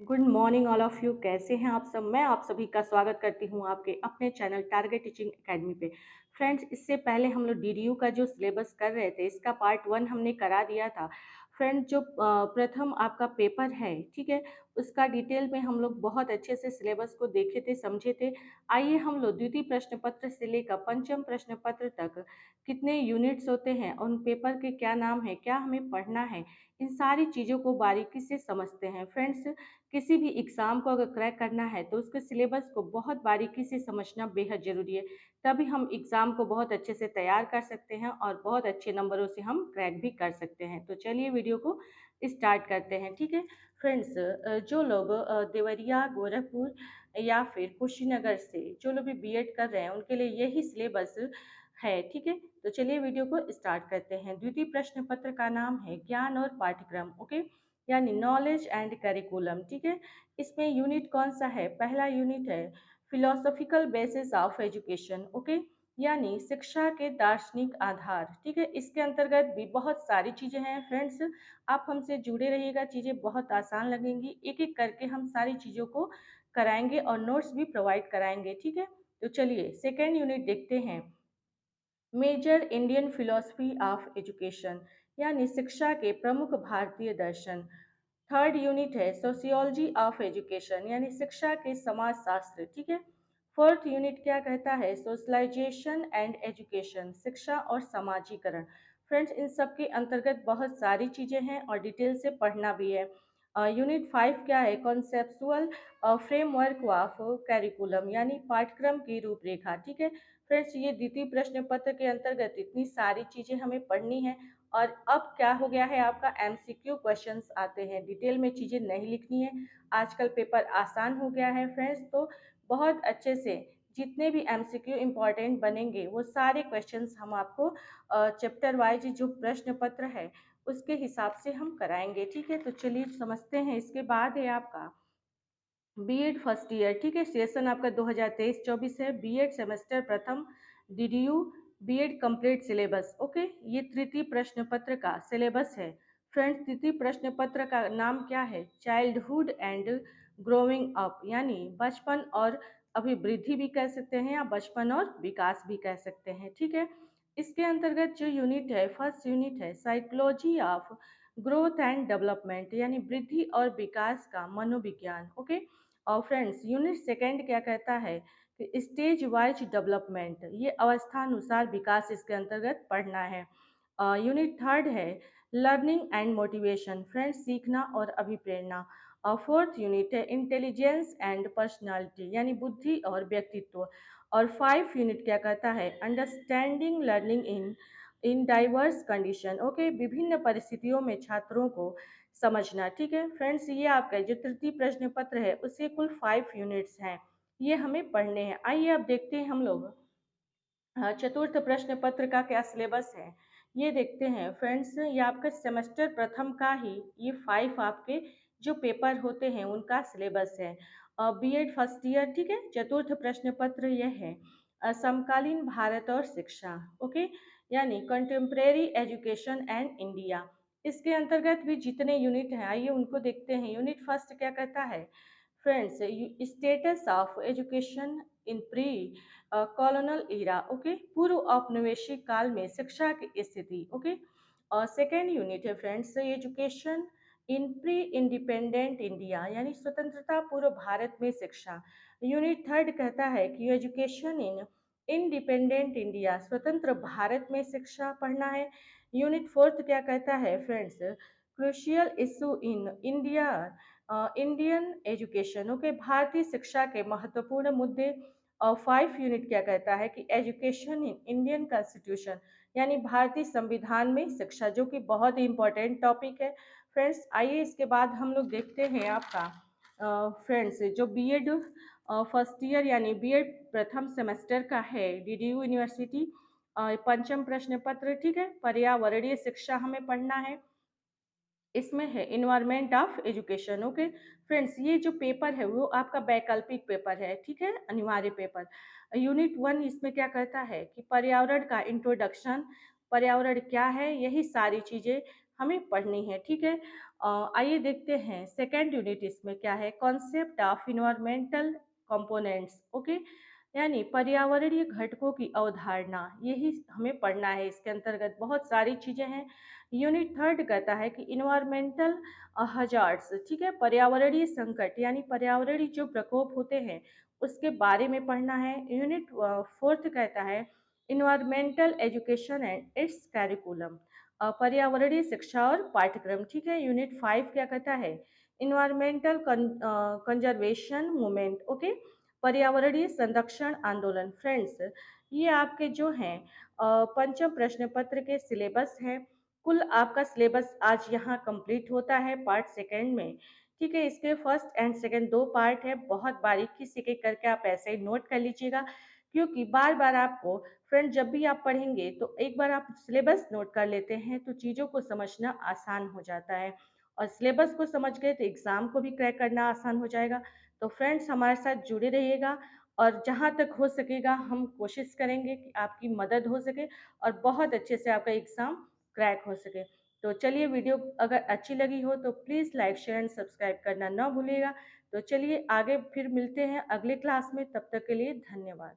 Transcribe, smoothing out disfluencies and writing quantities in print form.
Good morning all of you. कैसे हैं आप सब? मैं आप सभी का स्वागत करती हूँ आपके अपने चैनल टारगेट टीचिंग एकेडमी पे। फ्रेंड्स, इससे पहले हम लोग डीडीयू का जो सिलेबस कर रहे थे, इसका पार्ट 1 हमने करा दिया था। फ्रेंड्स, जो प्रथम आपका पेपर है, ठीक है, उसका डिटेल में हम लोग बहुत अच्छे से सिलेबस को देखे थे, समझे थे। आइए हम लोग द्वितीय प्रश्न पत्र से लेकर पंचम प्रश्न पत्र तक कितने यूनिट्स होते हैं, उन पेपर के क्या नाम है, क्या हमें पढ़ना है, इन सारी चीज़ों को बारीकी से समझते हैं। फ्रेंड्स, किसी भी एग्ज़ाम को अगर क्रैक करना है तो उसके सिलेबस को बहुत बारीकी से समझना बेहद ज़रूरी है। तभी हम एग्ज़ाम को बहुत अच्छे से तैयार कर सकते हैं और बहुत अच्छे नंबरों से हम क्रैक भी कर सकते हैं। तो चलिए वीडियो को स्टार्ट करते हैं, ठीक है। फ्रेंड्स, जो लोग देवरिया, गोरखपुर या फिर कुशीनगर से जो लोग भी बीएड कर रहे हैं, उनके लिए यही सिलेबस है, ठीक है। तो चलिए वीडियो को स्टार्ट करते हैं। द्वितीय प्रश्न पत्र का नाम है ज्ञान और पाठ्यक्रम, ओके, यानी नॉलेज एंड करिकुलम, ठीक है। इसमें यूनिट कौन सा है? पहला यूनिट है philosophical basis of education, okay, यानी शिक्षा के दार्शनिक आधार, ठीक है। इसके अंतर्गत भी बहुत सारी चीज़ें हैं। फ्रेंड्स, आप हमसे जुड़े रहिएगा, चीज़ें बहुत आसान लगेंगी। एक एक करके हम सारी चीज़ों को कराएंगे और नोट्स भी प्रोवाइड कराएंगे, ठीक है। तो चलिए सेकेंड यूनिट देखते हैं, major Indian philosophy of education, यानी शिक्षा के प्रमुख भारतीय दर्शन। थर्ड यूनिट है सोशियोलॉजी ऑफ एजुकेशन, यानी शिक्षा के समाजशास्त्र, ठीक है। फोर्थ यूनिट क्या कहता है? सोशलाइजेशन एंड एजुकेशन, शिक्षा और समाजीकरण। फ्रेंड्स, इन सब के अंतर्गत बहुत सारी चीज़ें हैं और डिटेल से पढ़ना भी है। यूनिट 5 क्या है? कॉन्सेप्चुअल फ्रेमवर्क ऑफ कैरिकुलम, यानी पाठ्यक्रम की रूपरेखा, ठीक है। फ्रेंड्स, ये द्वितीय प्रश्न पत्र के अंतर्गत इतनी सारी चीज़ें हमें पढ़नी है। और अब क्या हो गया है, आपका एमसीक्यू क्वेश्चंस आते हैं, डिटेल में चीज़ें नहीं लिखनी है। आजकल पेपर आसान हो गया है फ्रेंड्स, तो बहुत अच्छे से जितने भी एमसीक्यू इम्पॉर्टेंट बनेंगे वो सारे क्वेश्चंस हम आपको चैप्टर वाइज जो प्रश्न पत्र है उसके हिसाब से हम कराएंगे, ठीक है। तो चलिए समझते हैं। इसके बाद है आपका बीएड फर्स्ट ईयर, ठीक है, सेशन आपका 2023-24 है। बीएड सेमेस्टर प्रथम, DDU BEd complete syllabus, okay. ये तृतीय प्रश्न पत्र का सिलेबस है। फ्रेंड्स, तृतीय प्रश्न पत्र का नाम क्या है? चाइल्डहुड एंड ग्रोइंग अप, यानी बचपन और अभिवृद्धि भी कह सकते हैं या बचपन और विकास भी कह सकते हैं, ठीक है। इसके अंतर्गत जो यूनिट है, फर्स्ट यूनिट है psychology of growth and development, यानी वृद्धि और विकास का मनोविज्ञान, ओके। और फ्रेंड्स, यूनिट सेकंड क्या कहता है कि स्टेज वाइज डेवलपमेंट, ये अवस्थानुसार विकास इसके अंतर्गत पढ़ना है। यूनिट थर्ड है लर्निंग एंड मोटिवेशन, फ्रेंड्स सीखना और अभिप्रेरणा। और फोर्थ यूनिट है इंटेलिजेंस एंड पर्सनालिटी, यानी बुद्धि और व्यक्तित्व। और 5 यूनिट क्या कहता है? Understanding learning in in diverse condition, okay, विभिन्न परिस्थितियों में छात्रों को समझना, ठीक है। फ्रेंड्स, ये आपका जो तृतीय प्रश्न पत्र है उसके कुल 5 यूनिट्स हैं, ये हमें पढ़ने हैं। आइए अब देखते हैं हम लोग चतुर्थ प्रश्न पत्र का क्या सिलेबस है, ये देखते हैं। फ्रेंड्स, ये आपका सेमेस्टर प्रथम का ही ये 5 आपके जो पेपर होते हैं उनका सिलेबस है। बीएड फर्स्ट ईयर, ठीक है। चतुर्थ प्रश्न पत्र यह है समकालीन भारत और शिक्षा, ओके, यानी कंटेम्प्रेरी एजुकेशन एंड इंडिया। इसके अंतर्गत भी जितने यूनिट हैं आइए उनको देखते हैं। यूनिट फर्स्ट क्या कहता है? Friends, status of education in pre कॉलोनल era, okay, पूर्व औपनिवेशिक काल में शिक्षा की स्थिति, ओके। और सेकेंड यूनिट है friends education in pre independent India, यानी स्वतंत्रता पूर्व भारत में शिक्षा। यूनिट थर्ड कहता है कि एजुकेशन इन इंडिपेंडेंट इंडिया, स्वतंत्र भारत में शिक्षा पढ़ना है। यूनिट फोर्थ क्या कहता है? Friends, crucial issue in India Indian education, okay, भारतीय शिक्षा के महत्वपूर्ण मुद्दे। और 5 यूनिट क्या कहता है कि एजुकेशन इन इंडियन कॉन्स्टिट्यूशन, यानी भारतीय संविधान में शिक्षा, जो कि बहुत ही इंपॉर्टेंट टॉपिक है। फ्रेंड्स, आइए इसके बाद हम लोग देखते हैं आपका फ्रेंड्स जो बीएड फर्स्ट ईयर यानी बीएड प्रथम सेमेस्टर का है डीडीयू यूनिवर्सिटी पंचम प्रश्न पत्र, ठीक है। पर्यावरणीय शिक्षा हमें पढ़ना है। इसमें है environment of education, okay. Friends, ये जो पेपर है वो आपका वैकल्पिक पेपर है, ठीक है, अनिवार्य पेपर। यूनिट 1 इसमें क्या कहता है कि पर्यावरण का इंट्रोडक्शन, पर्यावरण क्या है, यही सारी चीज़ें हमें पढ़नी है, ठीक है। आइए देखते हैं सेकंड यूनिट इसमें क्या है, concept of environmental components. Okay, यानी पर्यावरणीय घटकों की अवधारणा, यही हमें पढ़ना है। इसके अंतर्गत बहुत सारी चीजें हैं। यूनिट थर्ड कहता है कि इन्वायरमेंटल हजार्ड्स, ठीक है, पर्यावरणीय संकट यानी पर्यावरणीय जो प्रकोप होते हैं उसके बारे में पढ़ना है। यूनिट फोर्थ कहता है environmental education and it's curriculum, पर्यावरणीय शिक्षा और पाठ्यक्रम, ठीक है। यूनिट फाइव क्या कहता है, इन्वायरमेंटल कंजर्वेशन मूवमेंट, ओके, पर्यावरणीय संरक्षण आंदोलन। फ्रेंड्स, ये आपके जो हैं पंचम प्रश्न पत्र के सिलेबस हैं। कुल आपका सिलेबस आज यहाँ कंप्लीट होता है पार्ट सेकेंड में, ठीक है। इसके फर्स्ट एंड सेकेंड दो पार्ट है, बहुत बारीकी से एक करके आप ऐसे ही नोट कर लीजिएगा, क्योंकि बार बार आपको, फ्रेंड, जब भी आप पढ़ेंगे तो एक बार आप सिलेबस नोट कर लेते हैं तो चीज़ों को समझना आसान हो जाता है, और सिलेबस को समझ गए तो एग्ज़ाम को भी क्रैक करना आसान हो जाएगा। तो फ्रेंड्स, हमारे साथ जुड़े रहिएगा, और जहाँ तक हो सकेगा हम कोशिश करेंगे कि आपकी मदद हो सके और बहुत अच्छे से आपका एग्ज़ाम क्रैक हो सके। तो चलिए, वीडियो अगर अच्छी लगी हो तो please like share and subscribe करना ना भूलिएगा। तो चलिए आगे फिर मिलते हैं अगले क्लास में, तब तक के लिए धन्यवाद।